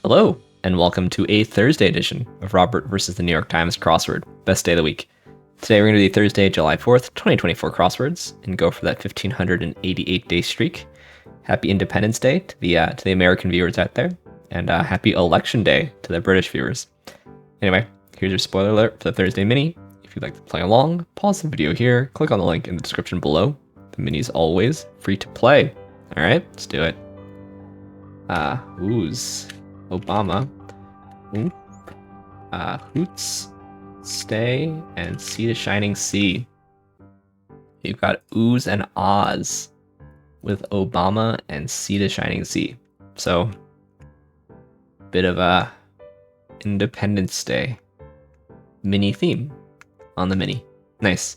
Hello, and welcome to a Thursday edition of Robert versus the New York Times Crossword, best day of the week. Today we're going to do Thursday, July 4th, 2024 crosswords, and go for that 1,588-day streak. Happy Independence Day to the American viewers out there, and happy Election Day to the British viewers. Anyway, here's your spoiler alert for the Thursday mini. If you'd like to play along, pause the video here, click on the link in the description below. The mini is always free to play. All right, let's do it. Ooze. Obama, Hoots, Stay, and Sea to Shining Sea. You've got Ooze and Oz with Obama and Sea to Shining Sea. So, bit of a Independence Day mini theme on the mini. Nice.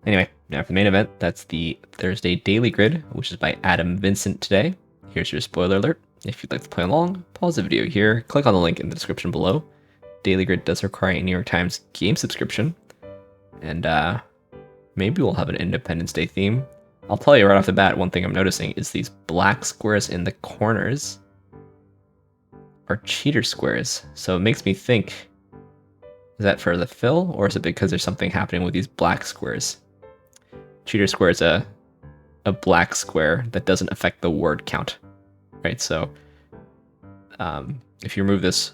Anyway, now for the main event, that's the Thursday Daily Grid, which is by Adam Vincent today. Here's your spoiler alert. If you'd like to play along, pause the video here, click on the link in the description below. Daily Grid does require a New York Times game subscription, and maybe we'll have an Independence Day theme. I'll tell you right off the bat, one thing I'm noticing is these black squares in the corners are cheater squares, so it makes me think, is that for the fill, or is it because there's something happening with these black squares? Cheater square is a black square that doesn't affect the word count. Right, so if you remove this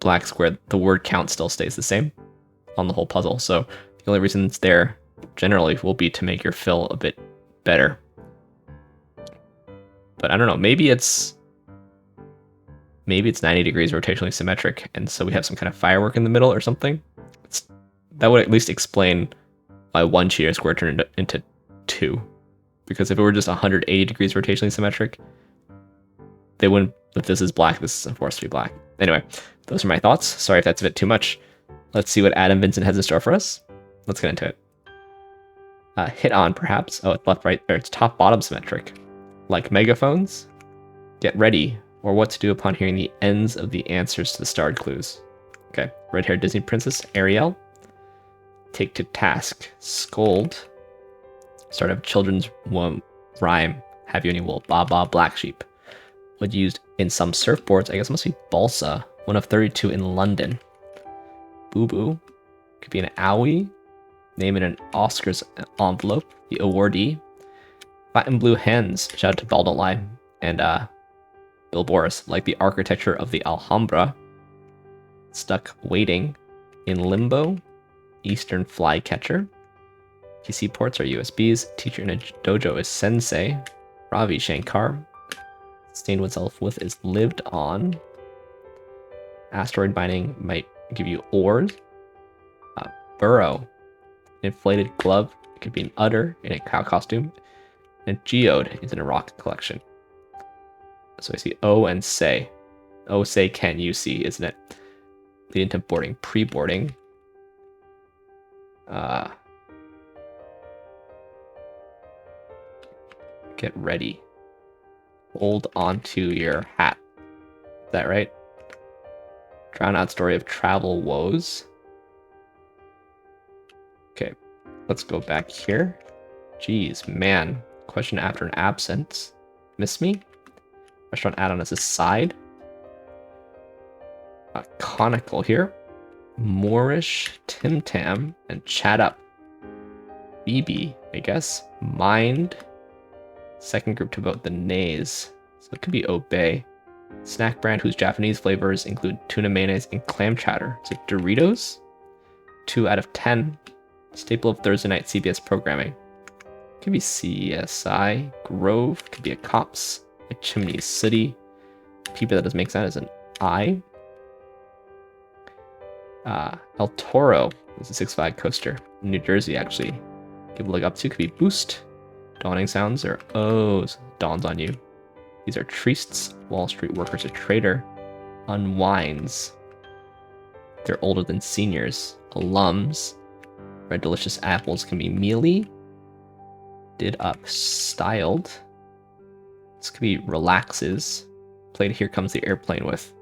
black square, the word count still stays the same on the whole puzzle. So the only reason it's there generally will be to make your fill a bit better. But I don't know, maybe it's 90 degrees rotationally symmetric, and so we have some kind of firework in the middle or something. That would at least explain why one cheater square turned into two. Because if it were just 180 degrees rotationally symmetric, they wouldn't, if this is black, this is forced to be black. Anyway, those are my thoughts. Sorry if that's a bit too much. Let's see what Adam Vincent has in store for us. Let's get into it. Hit on, perhaps. Oh, it's left, right, or it's top, bottom symmetric. Like megaphones. Get ready, or what to do upon hearing the ends of the answers to the starred clues. Okay, red-haired Disney princess, Ariel. Take to task, scold. Start of children's rhyme, have you any wool, ba black sheep. Was used in some surfboards, I guess it must be balsa, one of 32 in London. Boo Boo, could be an owie, name in an Oscars envelope, the awardee. Fat and blue hens, shout out to Ball Don't Lie, and Bill Boris, like the architecture of the Alhambra. Stuck waiting, in limbo, Eastern flycatcher. PC ports are USBs, teacher in a dojo is sensei, Ravi Shankar. Stained oneself with is lived on. Asteroid binding might give you ores. Burrow. Inflated glove. It could be an udder in a cow costume. And geode is in a rocket collection. So I see O and say. O say can you see, isn't it? Leading to boarding, pre-boarding. Get ready. Hold onto your hat. Is that right? Drown out story of travel woes. Okay, let's go back here. Jeez, man. Question after an absence. Miss me? Restaurant add-on as a side. Conical here. Moorish, Tim Tam, and chat up. BB, I guess. Mind. Second group to vote the nays. So it could be obey. Snack brand whose Japanese flavors include tuna mayonnaise and clam chowder. So Doritos? 2 out of 10. Staple of Thursday night CBS programming. Could be CSI. Grove. Could be a cops. A Chimney City. People that doesn't make sense is an I. El Toro is a Six Flag coaster. New Jersey, actually. Give a look up to. Could be Boost. Dawning sounds or O's dawns on you. These are Triests. Wall Street workers, a trader. Unwinds. They're older than seniors. Alums. Red delicious apples can be mealy. Did up. Styled. This could be relaxes. Played Here Comes the Airplane with.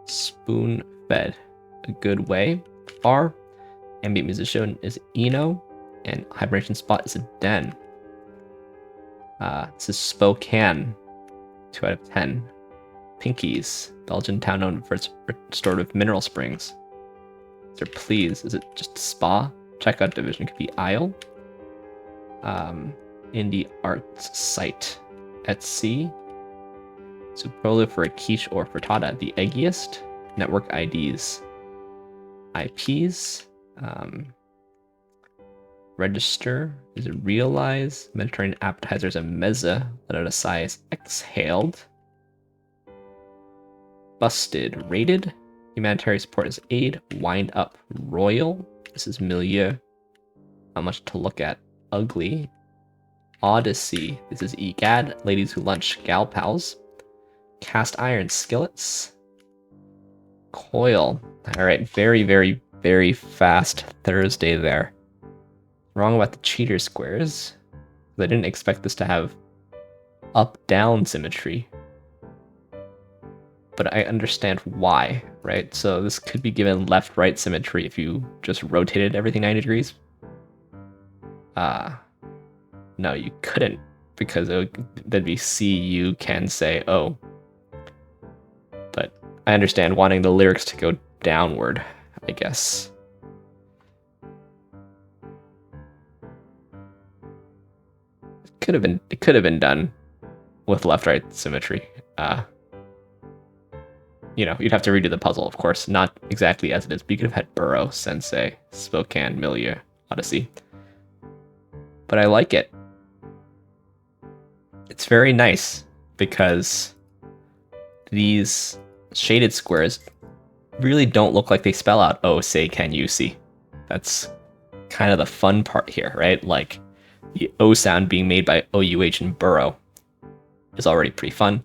Spoon fed. A good way. Bar. Ambient musician is Eno. And hibernation spot is a den. This is Spokane. 2 out of 10. Pinkies, Belgian town known for its restorative mineral springs. They're pleased. Is it just spa? Checkout division could be aisle. Indie arts site at sea. Superlative for a quiche or frittata. The eggiest. Network IDs. IPs. Register. Is it realize? Mediterranean appetizers and mezza. Let out a sigh is exhaled. Busted. Rated. Humanitarian support is aid. Wind up. Royal. This is milieu. Not much to look at. Ugly. Odyssey. This is egad. Ladies who lunch. Gal pals. Cast iron. Skillets. Coil. Alright, very, very, very fast Thursday there. Wrong about the cheater squares. I didn't expect this to have up-down symmetry. But I understand why, right? So this could be given left-right symmetry if you just rotated everything 90 degrees. No, you couldn't, because that'd be C, you can say O. But I understand wanting the lyrics to go downward, I guess. It could have been done with left-right symmetry. You know, you'd have to redo the puzzle, of course, not exactly as it is, but you could have had Burrow, Sensei, Spokane, Milieu, Odyssey. But I like it. It's very nice because these shaded squares really don't look like they spell out "oh, say, can you see?" That's kind of the fun part here, right? Like the O sound being made by OUH and Burrow is already pretty fun.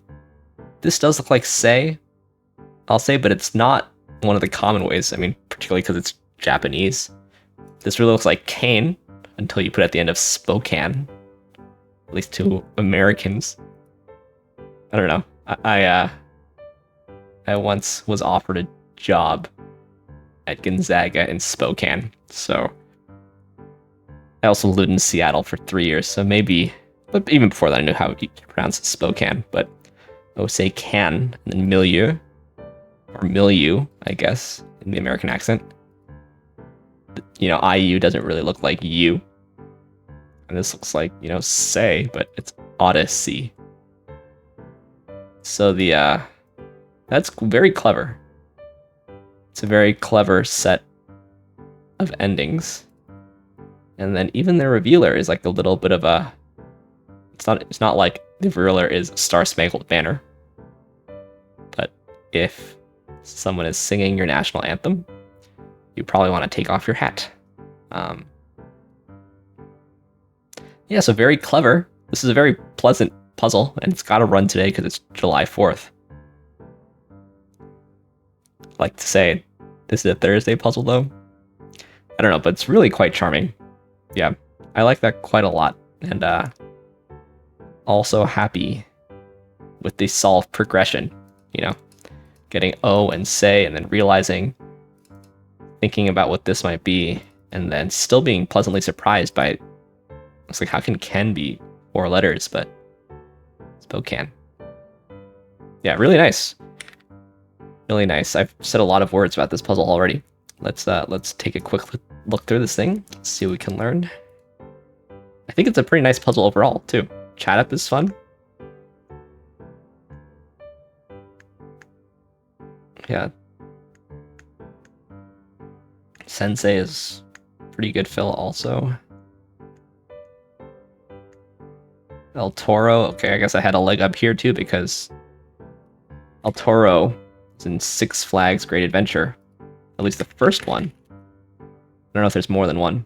This does look like say, I'll say, but it's not one of the common ways. I mean, particularly because it's Japanese. This really looks like cane until you put it at the end of Spokane. At least to Americans. I don't know. I once was offered a job at Gonzaga in Spokane, so I also lived in Seattle for 3 years, so maybe, but even before that I knew how you pronounce Spokane, but I would say can, and then milieu, or milieu, I guess, in the American accent. You know, IU doesn't really look like you. And this looks like, you know, say, but it's Odyssey. So that's very clever. It's a very clever set of endings. And then even the revealer is like a little bit of a, it's not like the revealer is Star Spangled Banner. But if someone is singing your national anthem, you probably want to take off your hat. Yeah, so very clever. This is a very pleasant puzzle, and it's got to run today because it's July 4th. I like to say, this is a Thursday puzzle, though. I don't know, but it's really quite charming. Yeah, I like that quite a lot, and also happy with the solve progression, you know, getting O and say, and then realizing, thinking about what this might be, and then still being pleasantly surprised by it. It's like, how can Ken be 4 letters, but Spokane? Yeah, really nice. Really nice. I've said a lot of words about this puzzle already. Let's take a quick look through this thing, see what we can learn. I think it's a pretty nice puzzle overall, too. Chat up is fun. Yeah. Sensei is pretty good fill also. El Toro, okay, I guess I had a leg up here too because El Toro is in Six Flags Great Adventure. At least the first one. I don't know if there's more than one.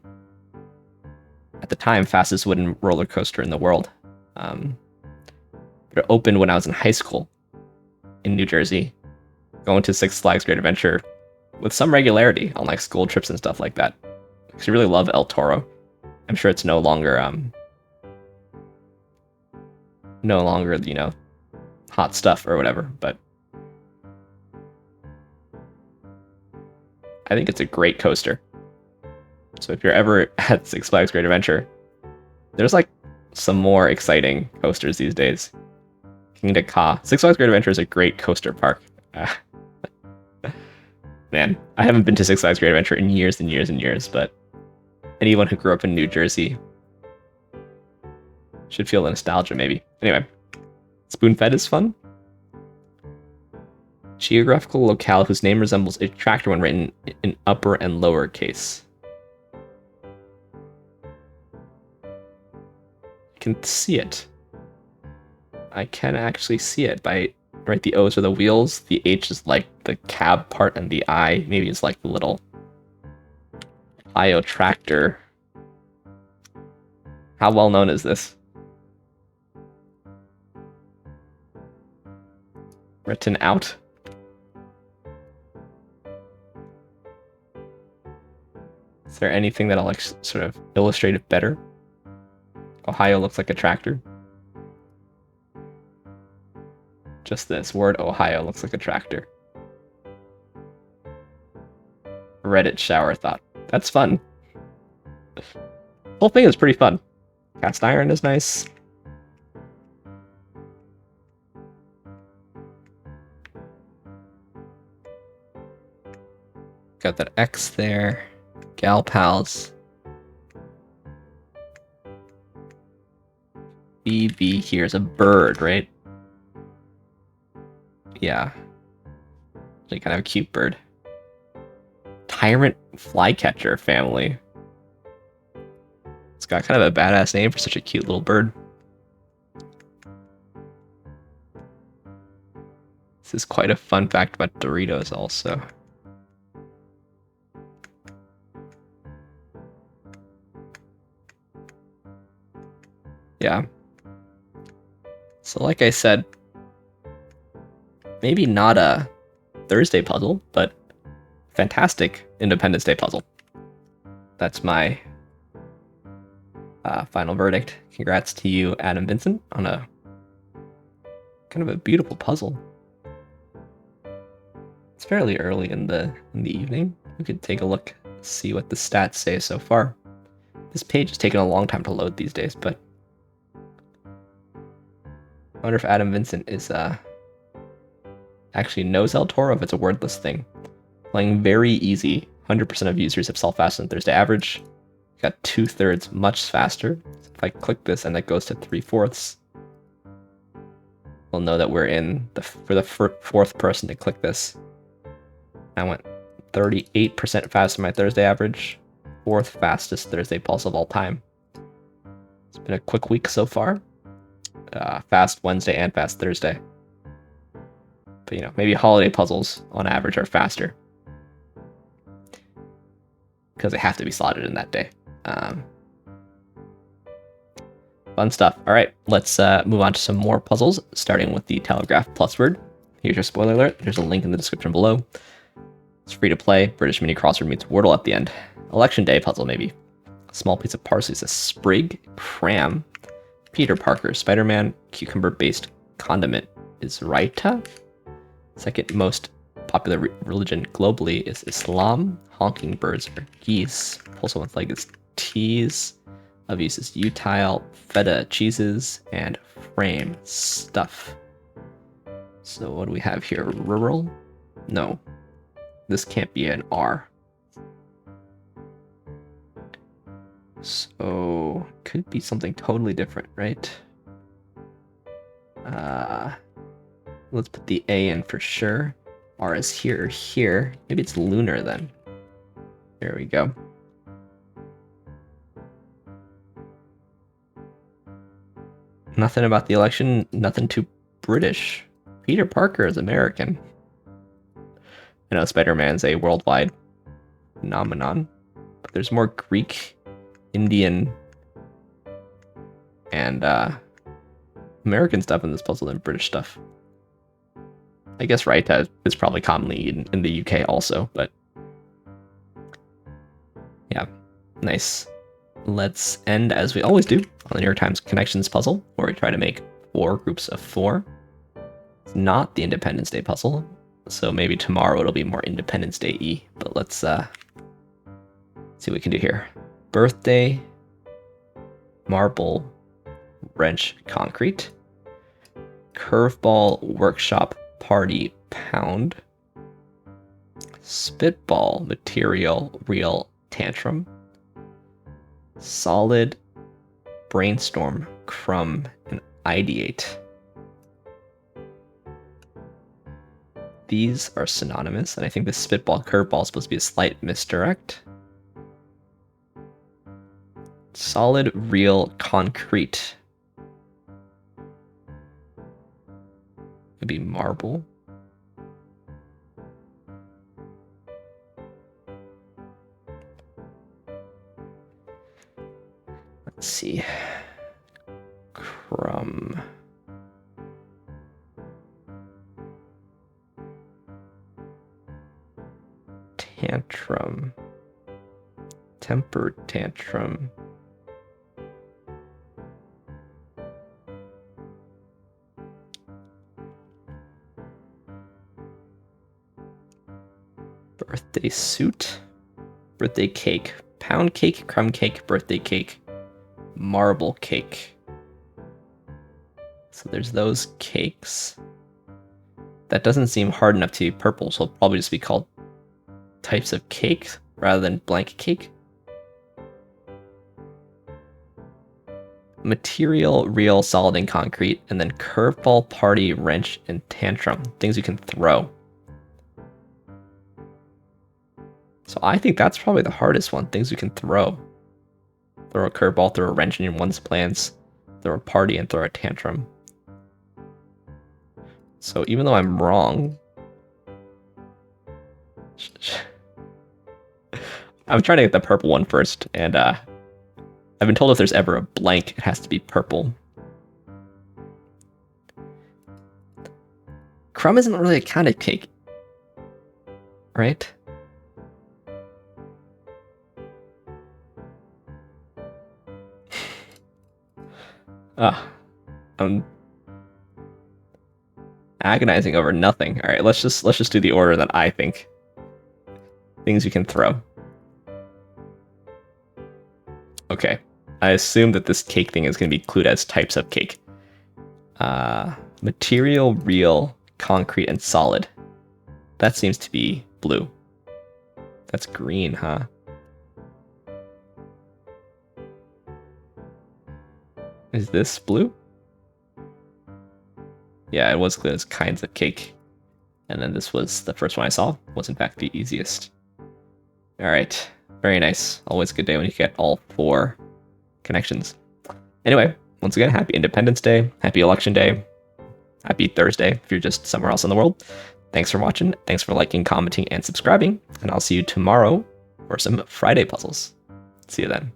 At the time, fastest wooden roller coaster in the world. It opened when I was in high school in New Jersey. Going to Six Flags Great Adventure with some regularity on like school trips and stuff like that. Because I really love El Toro. I'm sure it's no longer, you know, hot stuff or whatever, but I think it's a great coaster. So if you're ever at Six Flags Great Adventure, there's like some more exciting coasters these days. You King to Ka. Six Flags Great Adventure is a great coaster park. Man, I haven't been to Six Flags Great Adventure in years and years and years, but anyone who grew up in New Jersey should feel the nostalgia, maybe. Anyway, Spoon-Fed is fun. Geographical locale whose name resembles a tractor when written in upper and lower case. I can see it. I can actually see it by, right, the O's are the wheels, the H is like the cab part, and the I maybe is like the little Ohio tractor. How well known is this? Written out? Is there anything that'll like sort of illustrate it better? Ohio looks like a tractor. Just this word Ohio looks like a tractor. Reddit shower thought. That's fun. The whole thing is pretty fun. Cast iron is nice. Got that X there. Gal pals. BB here is a bird, right? Yeah. They kind of a cute bird. Tyrant flycatcher family. It's got kind of a badass name for such a cute little bird. This is quite a fun fact about Doritos also. Yeah. So like I said, maybe not a Thursday puzzle, but fantastic Independence Day puzzle. That's my final verdict. Congrats to you, Adam Vincent, on a kind of a beautiful puzzle. It's fairly early in the evening. We could take a look, see what the stats say so far. This page is taking a long time to load these days, but I wonder if Adam Vincent is actually knows El Toro, if it's a wordless thing. Playing very easy. 100% of users have solved faster than Thursday average. Got 2/3 much faster. So if I click this and that goes to 3/4, we'll know that we're in for the fourth person to click this. I went 38% faster than my Thursday average. Fourth fastest Thursday pulse of all time. It's been a quick week so far. Fast Wednesday and fast Thursday. But, you know, maybe holiday puzzles on average are faster. Because they have to be slotted in that day. Fun stuff. All right, let's move on to some more puzzles, starting with the Telegraph PlusWord. Here's your spoiler alert. There's a link in the description below. It's free to play. British mini crossword meets Wordle at the end. Election day puzzle, maybe. A small piece of parsley is a sprig. Cram. Peter Parker. Spider-Man. Cucumber-based condiment is Raita. Second most popular religion globally is Islam. Honking birds are geese. Also with leg is teas. Of use is utile, feta cheeses, and frame stuff. So what do we have here? Rural? No. This can't be an R. So could be something totally different, right? Let's put the A in for sure. R is here or here. Maybe it's lunar then. There we go. Nothing about the election, nothing too British. Peter Parker is American. I know Spider-Man's a worldwide phenomenon, but there's more Greek, Indian, and American stuff in this puzzle than British stuff. I guess Raita is probably commonly eaten in the UK also, but yeah, nice. Let's end, as we always do, on the New York Times Connections puzzle, where we try to make 4 groups of 4. It's not the Independence Day puzzle, so maybe tomorrow it'll be more Independence Day-y, but let's see what we can do here. Birthday, marble, wrench, concrete. Curveball, workshop, party, pound. Spitball, material, real, tantrum. Solid, brainstorm, crumb, and ideate. These are synonymous, and I think the spitball curveball is supposed to be a slight misdirect. Solid, real, concrete. Could be marble. Let's see. Crumb. Tantrum. Temper tantrum. Birthday suit. Birthday cake. Pound cake, crumb cake, birthday cake, marble cake. So there's those cakes. That doesn't seem hard enough to be purple, so it'll probably just be called types of cake rather than blank cake. Material, real, solid, and concrete, and then curveball, party, wrench, and tantrum. Things you can throw. So I think that's probably the hardest one. Things you can throw. Throw a curveball, throw a wrench in one's plans, throw a party, and throw a tantrum. So even though I'm wrong, I'm trying to get the purple one first, and I've been told if there's ever a blank, it has to be purple. Crumb isn't really a kind of cake, right? I'm agonizing over nothing. All right, let's just do the order that I think. Things you can throw. Okay, I assume that this cake thing is going to be clued as types of cake. Material, real, concrete, and solid. That seems to be blue. That's green, huh? Is this blue? Yeah, it was clued as kinds of cake. And then this was the first one I saw. Was in fact the easiest. All right, very nice. Always a good day when you get all 4 connections. Anyway, once again, happy Independence Day, happy Election Day, happy Thursday if you're just somewhere else in the world. Thanks for watching, thanks for liking, commenting, and subscribing, and I'll see you tomorrow for some Friday puzzles. See you then.